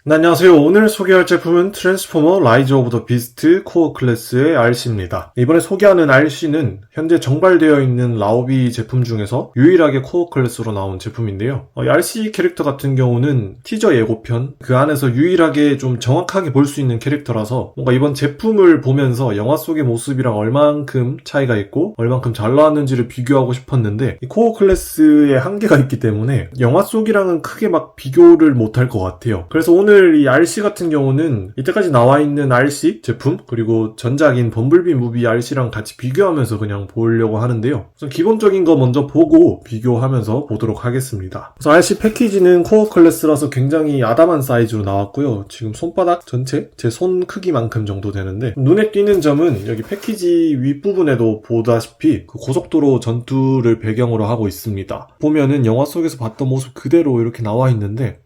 네, 안녕하세요. 오늘 소개할 제품은 트랜스포머 라이즈 오브 더 비스트 코어 클래스의 RC입니다. 이번에 소개하는 RC는 현재 정발되어 있는 라오비 제품 중에서 유일하게 코어 클래스로 나온 제품인데요. 이 RC 캐릭터 같은 경우는 티저 예고편, 그 안에서 유일하게 좀 정확하게 볼 수 있는 캐릭터라서 뭔가 이번 제품을 보면서 영화 속의 모습이랑 얼만큼 차이가 있고 얼만큼 잘 나왔는지를 비교하고 싶었는데 이 코어 클래스의 한계가 있기 때문에 영화 속이랑은 크게 막 비교를 못할 것 같아요. 그래서 오늘 이 RC 같은 경우는 이때까지 나와 있는 RC 제품 그리고 전작인 범블비 무비 RC랑 같이 비교하면서 그냥 보려고 하는데요. 우선 기본적인 거 먼저 보고 비교하면서 보도록 하겠습니다. 그래서 RC 패키지는 코어 클래스라서 굉장히 아담한 사이즈로 나왔고요. 지금 손바닥 전체 제 손 크기만큼 정도 되는데 눈에 띄는 점은 여기 패키지 윗부분에도 보다시피 그 고속도로 전투를 배경으로 하고 있습니다. 보면은 영화 속에서 봤던 모습 그대로 이렇게 나와 있는데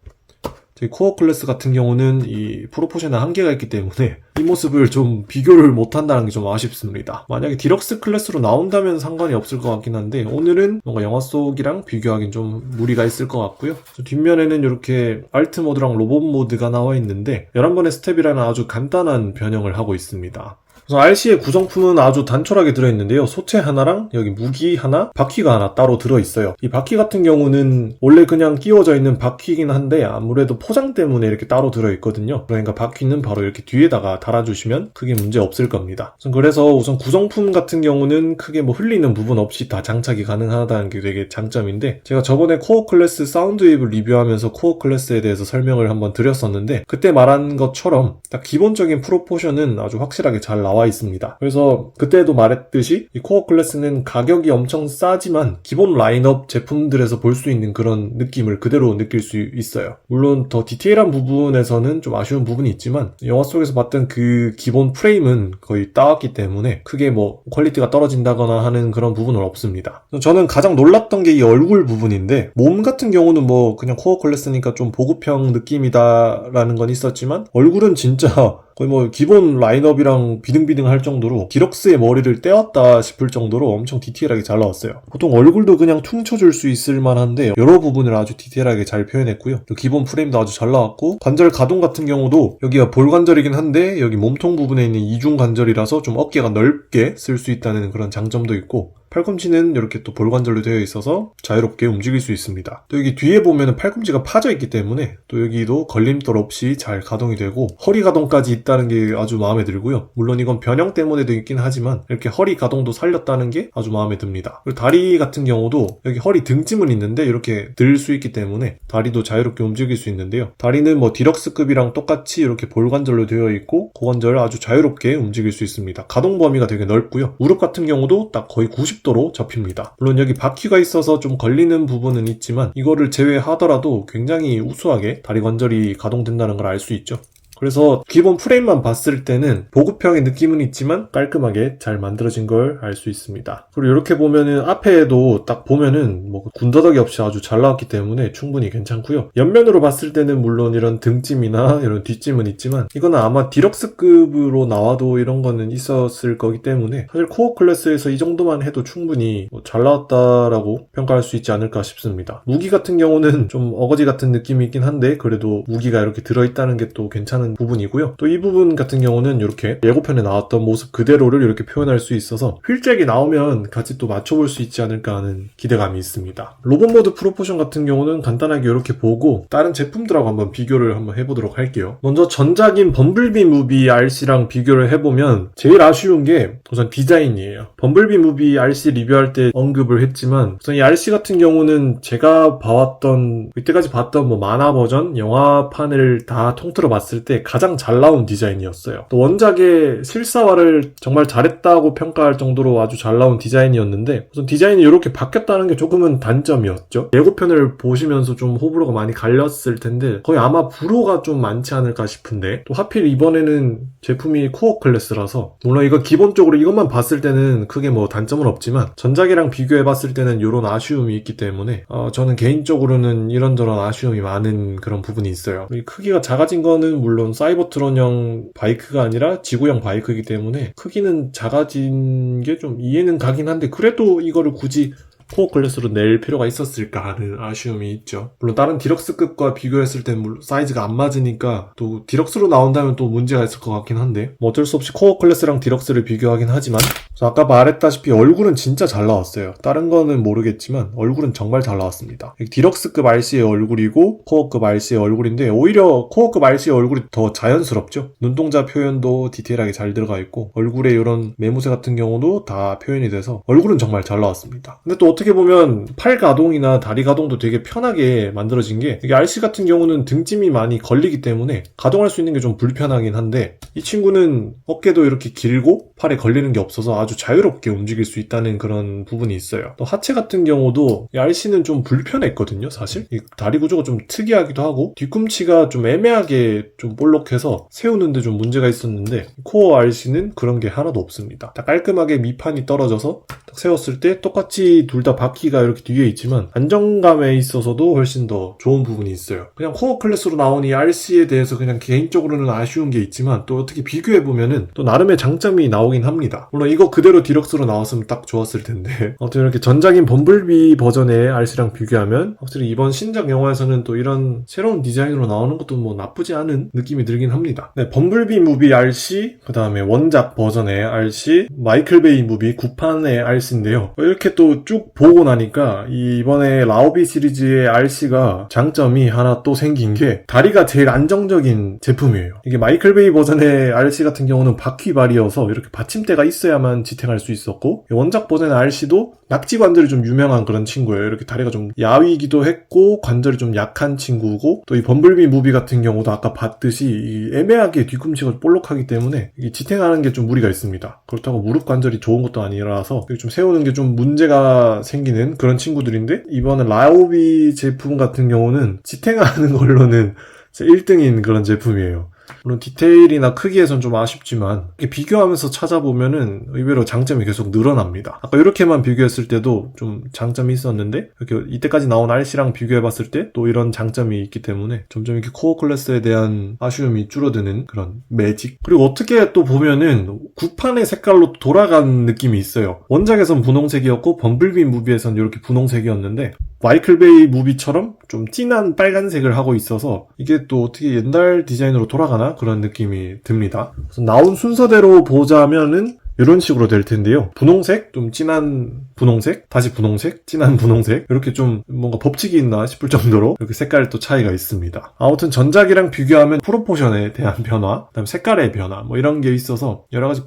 코어 클래스 같은 경우는 이 프로포션에 한계가 있기 때문에 이 모습을 좀 비교를 못한다는 게 좀 아쉽습니다. 만약에 디럭스 클래스로 나온다면 상관이 없을 것 같긴 한데 오늘은 뭔가 영화 속이랑 비교하기엔 좀 무리가 있을 것 같고요. 뒷면에는 이렇게 알트 모드랑 로봇 모드가 나와 있는데 11번의 스텝이라는 아주 간단한 변형을 하고 있습니다. 그래서 RC의 구성품은 아주 단촐하게 들어있는데요. 소체 하나랑 여기 무기 하나, 바퀴가 하나 따로 들어있어요. 이 바퀴 같은 경우는 원래 그냥 끼워져 있는 바퀴이긴 한데 아무래도 포장 때문에 이렇게 따로 들어있거든요. 그러니까 바퀴는 바로 이렇게 뒤에다가 달아주시면 크게 문제 없을 겁니다. 그래서 우선 구성품 같은 경우는 크게 뭐 흘리는 부분 없이 다 장착이 가능하다는 게 되게 장점인데 제가 저번에 코어 클래스 사운드웨이브 리뷰하면서 코어 클래스에 대해서 설명을 한번 드렸었는데 그때 말한 것처럼 딱 기본적인 프로포션은 아주 확실하게 잘 나와 있습니다. 그래서 그때도 말했듯이 이 코어 클래스는 가격이 엄청 싸지만 기본 라인업 제품들에서 볼 수 있는 그런 느낌을 그대로 느낄 수 있어요. 물론 더 디테일한 부분에서는 좀 아쉬운 부분이 있지만 영화 속에서 봤던 그 기본 프레임은 거의 따왔기 때문에 크게 뭐 퀄리티가 떨어진다거나 하는 그런 부분은 없습니다. 저는 가장 놀랐던 게 이 얼굴 부분인데 몸 같은 경우는 뭐 그냥 코어 클래스니까 좀 보급형 느낌이다라는 건 있었지만 얼굴은 진짜 거의 뭐 기본 라인업이랑 비등비등 할 정도로 디럭스의 머리를 떼었다 싶을 정도로 엄청 디테일하게 잘 나왔어요. 보통 얼굴도 그냥 퉁쳐줄 수 있을 만한데 여러 부분을 아주 디테일하게 잘 표현했고요. 또 기본 프레임도 아주 잘 나왔고 관절 가동 같은 경우도 여기가 볼관절이긴 한데 여기 몸통 부분에 있는 이중 관절이라서 좀 어깨가 넓게 쓸 수 있다는 그런 장점도 있고 팔꿈치는 이렇게 또 볼관절로 되어 있어서 자유롭게 움직일 수 있습니다. 또 여기 뒤에 보면은 팔꿈치가 파져 있기 때문에 또 여기도 걸림돌 없이 잘 가동이 되고 허리 가동까지 있다는 게 아주 마음에 들고요. 물론 이건 변형 때문에도 있긴 하지만 이렇게 허리 가동도 살렸다는 게 아주 마음에 듭니다. 그리고 다리 같은 경우도 여기 허리 등짐은 있는데 이렇게 들 수 있기 때문에 다리도 자유롭게 움직일 수 있는데요. 다리는 뭐 디럭스급이랑 똑같이 이렇게 볼관절로 되어 있고 고관절을 아주 자유롭게 움직일 수 있습니다. 가동 범위가 되게 넓고요. 무릎 같은 경우도 딱 거의 90도로 접힙니다. 물론 여기 바퀴가 있어서 좀 걸리는 부분은 있지만 이거를 제외하더라도 굉장히 우수하게 다리 관절이 가동된다는 걸 알 수 있죠. 그래서 기본 프레임만 봤을 때는 보급형의 느낌은 있지만 깔끔하게 잘 만들어진 걸 알 수 있습니다. 그리고 이렇게 보면은 앞에도 딱 보면은 뭐 군더더기 없이 아주 잘 나왔기 때문에 충분히 괜찮고요. 옆면으로 봤을 때는 물론 이런 등짐이나 이런 뒷짐은 있지만 이거는 아마 디럭스급으로 나와도 이런 거는 있었을 거기 때문에 사실 코어 클래스에서 이 정도만 해도 충분히 잘 나왔다라고 평가할 수 있지 않을까 싶습니다. 무기 같은 경우는 좀 어거지 같은 느낌이 있긴 한데 그래도 무기가 이렇게 들어있다는 게 또 괜찮은 부분이고요. 또 이 부분 같은 경우는 이렇게 예고편에 나왔던 모습 그대로를 이렇게 표현할 수 있어서 휠잭이 나오면 같이 또 맞춰볼 수 있지 않을까 하는 기대감이 있습니다. 로봇 모드 프로포션 같은 경우는 간단하게 이렇게 보고 다른 제품들하고 한번 비교를 한번 해보도록 할게요. 먼저 전작인 범블비 무비 RC랑 비교를 해보면 제일 아쉬운 게 우선 디자인이에요. 범블비 무비 RC 리뷰할 때 언급을 했지만 우선 이 RC 같은 경우는 제가 봐왔던 이때까지 봤던 뭐 만화 버전, 영화판을 다 통틀어 봤을 때 가장 잘 나온 디자인이었어요. 또 원작의 실사화를 정말 잘했다고 평가할 정도로 아주 잘 나온 디자인이었는데 우선 디자인이 이렇게 바뀌었다는 게 조금은 단점이었죠. 예고편을 보시면서 좀 호불호가 많이 갈렸을 텐데 거의 아마 불호가 좀 많지 않을까 싶은데 또 하필 이번에는 제품이 코어 클래스라서 물론 이거 기본적으로 이것만 봤을 때는 크게 뭐 단점은 없지만 전작이랑 비교해봤을 때는 이런 아쉬움이 있기 때문에 저는 개인적으로는 이런저런 아쉬움이 많은 그런 부분이 있어요. 이 크기가 작아진 거는 물론 사이버트론형 바이크가 아니라 지구형 바이크이기 때문에 크기는 작아진 게 좀 이해는 가긴 한데 그래도 이거를 굳이 코어 클래스로 낼 필요가 있었을까 하는 아쉬움이 있죠. 물론 다른 디럭스급과 비교했을 땐 사이즈가 안 맞으니까 또 디럭스로 나온다면 또 문제가 있을 것 같긴 한데 뭐 어쩔 수 없이 코어 클래스랑 디럭스를 비교하긴 하지만 아까 말했다시피 얼굴은 진짜 잘 나왔어요. 다른 거는 모르겠지만 얼굴은 정말 잘 나왔습니다. 디럭스급 RC의 얼굴이고 코어급 RC의 얼굴인데 오히려 코어급 RC의 얼굴이 더 자연스럽죠. 눈동자 표현도 디테일하게 잘 들어가 있고 얼굴에 이런 매무새 같은 경우도 다 표현이 돼서 얼굴은 정말 잘 나왔습니다. 근데 또 어떻게 보면 팔 가동이나 다리 가동도 되게 편하게 만들어진 게 이게 RC 같은 경우는 등짐이 많이 걸리기 때문에 가동할 수 있는 게 좀 불편하긴 한데 이 친구는 어깨도 이렇게 길고 팔에 걸리는 게 없어서 아주 자유롭게 움직일 수 있다는 그런 부분이 있어요. 또 하체 같은 경우도 이 RC는 좀 불편했거든요, 사실. 이 다리 구조가 좀 특이하기도 하고 뒤꿈치가 좀 애매하게 좀 볼록해서 세우는데 좀 문제가 있었는데 코어 RC는 그런 게 하나도 없습니다. 딱 깔끔하게 밑판이 떨어져서 딱 세웠을 때 똑같이 둘 다 바퀴가 이렇게 뒤에 있지만 안정감에 있어서도 훨씬 더 좋은 부분이 있어요. 그냥 코어 클래스로 나온 이 RC에 대해서 그냥 개인적으로는 아쉬운 게 있지만 또 어떻게 비교해보면은 또 나름의 장점이 나오긴 합니다. 물론 이거 그대로 디럭스로 나왔으면 딱 좋았을 텐데 아무튼 이렇게 전작인 범블비 버전의 RC랑 비교하면 확실히 이번 신작 영화에서는 또 이런 새로운 디자인으로 나오는 것도 뭐 나쁘지 않은 느낌이 들긴 합니다. 네, 범블비 무비 RC, 그 다음에 원작 버전의 RC, 마이클 베이 무비 9판의 RC인데요. 이렇게 또 쭉 보고 나니까 이번에 라오비 시리즈의 RC가 장점이 하나 또 생긴 게 다리가 제일 안정적인 제품이에요. 이게 마이클 베이 버전의 RC 같은 경우는 바퀴발이어서 이렇게 받침대가 있어야만 지탱할 수 있었고 원작 버전의 RC도 낙지 관절이 좀 유명한 그런 친구예요. 이렇게 다리가 좀 야위기도 했고 관절이 좀 약한 친구고 또 이 범블비 무비 같은 경우도 아까 봤듯이 이 애매하게 뒤꿈치가 볼록하기 때문에 이게 지탱하는 게 좀 무리가 있습니다. 그렇다고 무릎 관절이 좋은 것도 아니라서 좀 세우는 게 좀 문제가 생기는 그런 친구들인데 이번에 라오비 제품 같은 경우는 지탱하는 걸로는 1등인 그런 제품이에요. 물론 디테일이나 크기에선 좀 아쉽지만 비교하면서 찾아보면은 의외로 장점이 계속 늘어납니다. 아까 이렇게만 비교했을 때도 좀 장점이 있었는데 이렇게 이때까지 나온 RC랑 비교해봤을 때 또 이런 장점이 있기 때문에 점점 이렇게 코어 클래스에 대한 아쉬움이 줄어드는 그런 매직. 그리고 어떻게 또 보면은 구판의 색깔로 돌아간 느낌이 있어요. 원작에선 분홍색이었고 범블비 무비에선 이렇게 분홍색이었는데 마이클 베이 무비처럼 좀 진한 빨간색을 하고 있어서 이게 또 어떻게 옛날 디자인으로 돌아가나 그런 느낌이 듭니다. 그래서 나온 순서대로 보자면은 이런 식으로 될 텐데요. 분홍색, 좀 진한 분홍색, 다시 분홍색, 진한 분홍색 이렇게 좀 뭔가 법칙이 있나 싶을 정도로 이렇게 색깔 또 차이가 있습니다. 아무튼 전작이랑 비교하면 프로포션에 대한 변화, 그다음 색깔의 변화 뭐 이런 게 있어서 여러 가지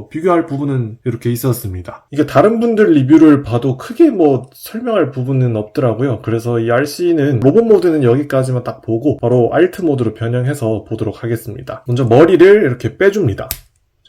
비교할 부분은 이렇게 있었습니다. 이게 다른 분들 리뷰를 봐도 크게 뭐 설명할 부분은 없더라고요. 그래서 이 RC는 로봇 모드는 여기까지만 딱 보고 바로 알트 모드로 변형해서 보도록 하겠습니다. 먼저 머리를 이렇게 빼줍니다.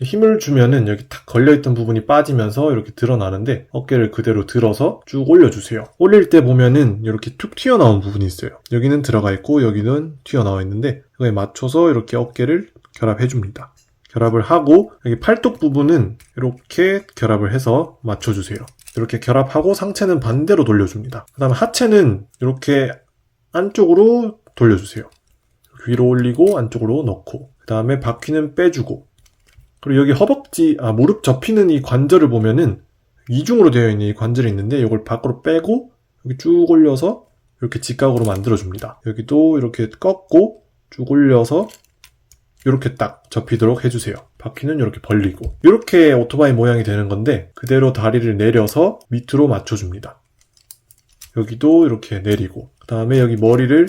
힘을 주면은 여기 탁 걸려있던 부분이 빠지면서 이렇게 드러나는데 어깨를 그대로 들어서 쭉 올려주세요. 올릴 때 보면은 이렇게 툭 튀어나온 부분이 있어요. 여기는 들어가 있고 여기는 튀어나와 있는데 그거에 맞춰서 이렇게 어깨를 결합해줍니다. 결합을 하고 여기 팔뚝 부분은 이렇게 결합을 해서 맞춰주세요. 이렇게 결합하고 상체는 반대로 돌려줍니다. 그 다음에 하체는 이렇게 안쪽으로 돌려주세요. 위로 올리고 안쪽으로 넣고 그 다음에 바퀴는 빼주고 그리고 여기 무릎 접히는 이 관절을 보면은 이중으로 되어 있는 이 관절이 있는데 이걸 밖으로 빼고 여기 쭉 올려서 이렇게 직각으로 만들어줍니다. 여기도 이렇게 꺾고 쭉 올려서 이렇게 딱 접히도록 해주세요. 바퀴는 이렇게 벌리고 이렇게 오토바이 모양이 되는 건데 그대로 다리를 내려서 밑으로 맞춰줍니다. 여기도 이렇게 내리고 그 다음에 여기 머리를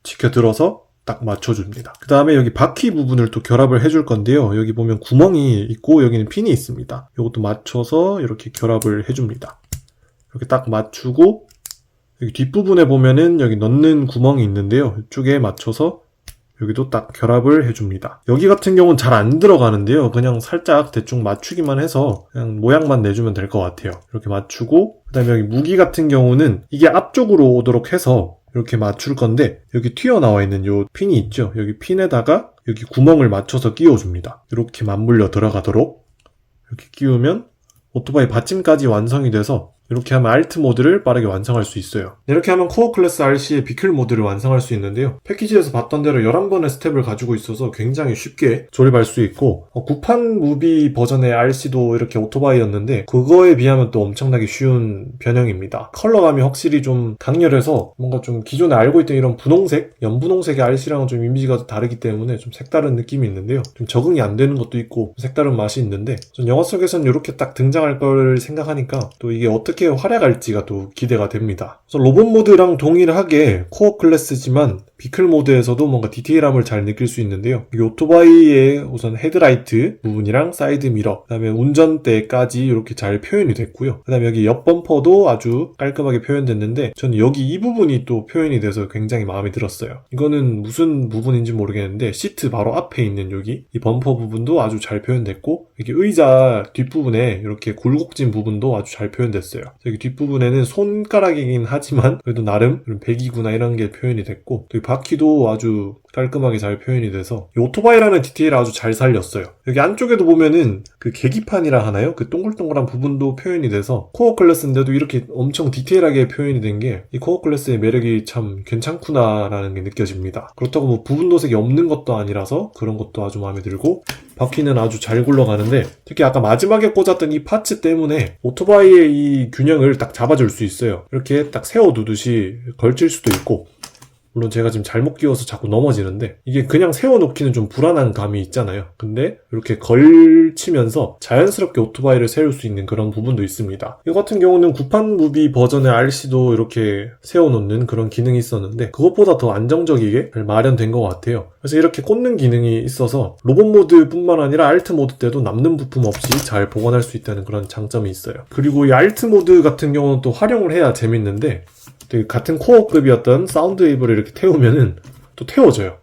지켜들어서 딱 맞춰줍니다. 그 다음에 여기 바퀴 부분을 또 결합을 해줄 건데요. 여기 보면 구멍이 있고 여기는 핀이 있습니다. 이것도 맞춰서 이렇게 결합을 해줍니다. 이렇게 딱 맞추고 여기 뒷부분에 보면은 여기 넣는 구멍이 있는데요. 이쪽에 맞춰서 여기도 딱 결합을 해줍니다. 여기 같은 경우는 잘 안 들어가는데요. 그냥 살짝 대충 맞추기만 해서 그냥 모양만 내주면 될 것 같아요. 이렇게 맞추고 그 다음에 여기 무기 같은 경우는 이게 앞쪽으로 오도록 해서 이렇게 맞출 건데 여기 튀어나와 있는 요 핀이 있죠. 여기 핀에다가 여기 구멍을 맞춰서 끼워줍니다. 이렇게 맞물려 들어가도록 이렇게 끼우면 오토바이 받침까지 완성이 돼서 이렇게 하면 알트 모드를 빠르게 완성할 수 있어요. 이렇게 하면 코어 클래스 RC의 비클 모드를 완성할 수 있는데요. 패키지에서 봤던 대로 11번의 스텝을 가지고 있어서 굉장히 쉽게 조립할 수 있고, 구판 무비 버전의 RC도 이렇게 오토바이였는데 그거에 비하면 또 엄청나게 쉬운 변형입니다. 컬러감이 확실히 좀 강렬해서 뭔가 좀 기존에 알고 있던 이런 분홍색, 연분홍색의 RC랑은 좀 이미지가 다르기 때문에 좀 색다른 느낌이 있는데요. 좀 적응이 안 되는 것도 있고 색다른 맛이 있는데, 전 영화 속에서는 이렇게 딱 등장할 걸 생각하니까 또 이게 어떻게 활약할지가 또 기대가 됩니다. 그래서 로봇 모드랑 동일하게 코어 클래스지만 비클 모드에서도 뭔가 디테일함을 잘 느낄 수 있는데요. 이 오토바이의 우선 헤드라이트 부분이랑 사이드 미러, 그 다음에 운전대까지 이렇게 잘 표현이 됐고요. 그 다음에 여기 옆 범퍼도 아주 깔끔하게 표현됐는데 저는 여기 이 부분이 또 표현이 돼서 굉장히 마음에 들었어요. 이거는 무슨 부분인지 모르겠는데 시트 바로 앞에 있는 여기 이 범퍼 부분도 아주 잘 표현됐고, 이렇게 의자 뒷부분에 이렇게 굴곡진 부분도 아주 잘 표현됐어요. 여기 뒷부분에는 손가락이긴 하지만 그래도 나름 배기구나 이런 게 표현이 됐고, 또 이 바퀴도 아주 깔끔하게 잘 표현이 돼서 이 오토바이라는 디테일을 아주 잘 살렸어요. 여기 안쪽에도 보면은 그 계기판이라 하나요? 그 동글동글한 부분도 표현이 돼서 코어 클래스인데도 이렇게 엄청 디테일하게 표현이 된 게 이 코어 클래스의 매력이 참 괜찮구나라는 게 느껴집니다. 그렇다고 뭐 부분 도색이 없는 것도 아니라서 그런 것도 아주 마음에 들고, 바퀴는 아주 잘 굴러가는데 특히 아까 마지막에 꽂았던 이 파츠 때문에 오토바이의 이 균형을 딱 잡아줄 수 있어요. 이렇게 딱 세워두듯이 걸칠 수도 있고, 물론 제가 지금 잘못 끼워서 자꾸 넘어지는데 이게 그냥 세워놓기는 좀 불안한 감이 있잖아요. 근데 이렇게 걸치면서 자연스럽게 오토바이를 세울 수 있는 그런 부분도 있습니다. 이 같은 경우는 구판 무비 버전의 RC도 이렇게 세워놓는 그런 기능이 있었는데 그것보다 더 안정적이게 잘 마련된 것 같아요. 그래서 이렇게 꽂는 기능이 있어서 로봇 모드 뿐만 아니라 알트 모드 때도 남는 부품 없이 잘 보관할 수 있다는 그런 장점이 있어요. 그리고 이 알트 모드 같은 경우는 또 활용을 해야 재밌는데, 같은 코어급이었던 사운드 웨이브를 이렇게 태우면은 또 태워져요.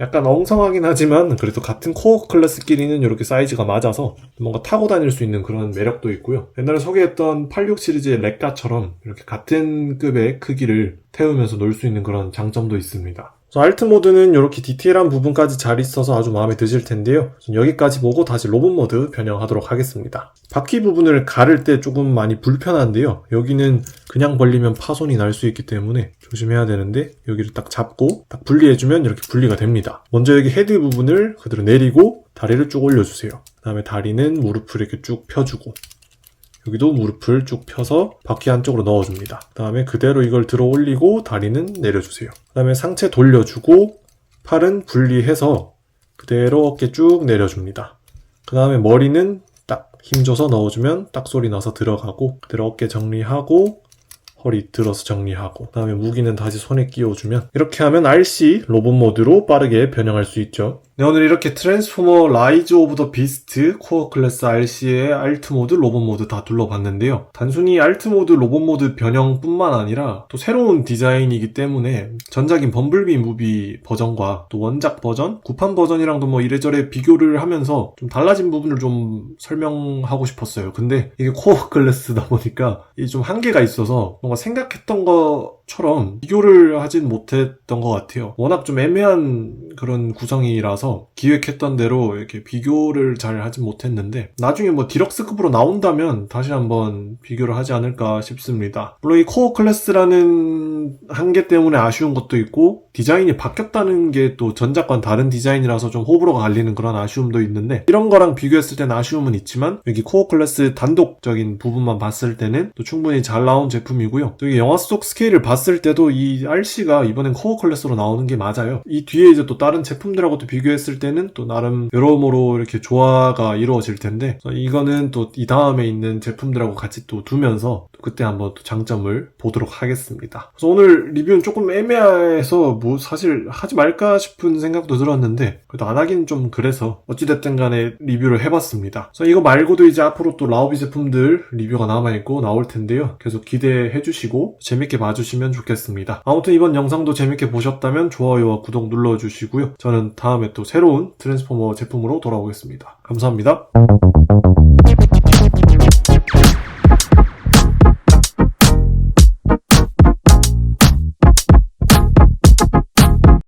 약간 엉성하긴 하지만 그래도 같은 코어 클래스끼리는 이렇게 사이즈가 맞아서 뭔가 타고 다닐 수 있는 그런 매력도 있고요. 옛날에 소개했던 86 시리즈의 렉가처럼 이렇게 같은 급의 크기를 태우면서 놀 수 있는 그런 장점도 있습니다. 알트 모드는 이렇게 디테일한 부분까지 잘 있어서 아주 마음에 드실 텐데요. 여기까지 보고 다시 로봇 모드 변형하도록 하겠습니다. 바퀴 부분을 가를 때 조금 많이 불편한데요. 여기는 그냥 벌리면 파손이 날 수 있기 때문에 조심해야 되는데 여기를 딱 잡고 딱 분리해주면 이렇게 분리가 됩니다. 먼저 여기 헤드 부분을 그대로 내리고 다리를 쭉 올려주세요. 그 다음에 다리는 무릎을 이렇게 쭉 펴주고, 여기도 무릎을 쭉 펴서 바퀴 안쪽으로 넣어줍니다. 그 다음에 그대로 이걸 들어 올리고 다리는 내려주세요. 그 다음에 상체 돌려주고 팔은 분리해서 그대로 어깨 쭉 내려줍니다. 그 다음에 머리는 딱 힘줘서 넣어주면 딱 소리 나서 들어가고, 그대로 어깨 정리하고 허리 들어서 정리하고, 그 다음에 무기는 다시 손에 끼워주면, 이렇게 하면 RC 로봇 모드로 빠르게 변형할 수 있죠. 네, 오늘 이렇게 트랜스포머 라이즈 오브 더 비스트 코어 클래스 RC의 알트 모드, 로봇 모드 다 둘러봤는데요. 단순히 알트 모드, 로봇 모드 변형뿐만 아니라 또 새로운 디자인이기 때문에 전작인 범블비 무비 버전과 또 원작 버전, 구판 버전이랑도 뭐 이래저래 비교를 하면서 좀 달라진 부분을 좀 설명하고 싶었어요. 근데 이게 코어 클래스다 보니까 이게 좀 한계가 있어서 뭔가 생각했던 것처럼 비교를 하진 못했던 것 같아요. 워낙 좀 애매한 그런 구성이라서 기획했던 대로 이렇게 비교를 잘 하진 못했는데, 나중에 뭐 디럭스급으로 나온다면 다시 한번 비교를 하지 않을까 싶습니다. 물론 이 코어 클래스라는 한계 때문에 아쉬운 것도 있고, 디자인이 바뀌었다는 게 또 전작과는 다른 디자인이라서 좀 호불호가 갈리는 그런 아쉬움도 있는데, 이런 거랑 비교했을 때는 아쉬움은 있지만 여기 코어 클래스 단독적인 부분만 봤을 때는 또 충분히 잘 나온 제품이고요. 또 이게 영화 속 스케일을 봤을 때도 이 RC가 이번엔 코어 클래스로 나오는 게 맞아요. 이 뒤에 이제 또 다른 제품들하고 또 비교했을 때는 또 나름 여러모로 이렇게 조화가 이루어질 텐데, 이거는 또 이 다음에 있는 제품들하고 같이 또 두면서 또 그때 한번 또 장점을 보도록 하겠습니다. 그래서 오늘 리뷰는 조금 애매해서 뭐 사실 하지 말까 싶은 생각도 들었는데 그래도 안 하긴 좀 그래서 어찌됐든 간에 리뷰를 해봤습니다. 그래서 이거 말고도 이제 앞으로 또 라오비 제품들 리뷰가 남아있고 나올 텐데요. 계속 기대해 주시고 재밌게 봐주시면 좋겠습니다. 아무튼 이번 영상도 재밌게 보셨다면 좋아요와 구독 눌러주시고요. 저는 다음에 또 새로운 트랜스포머 제품으로 돌아오겠습니다. 감사합니다.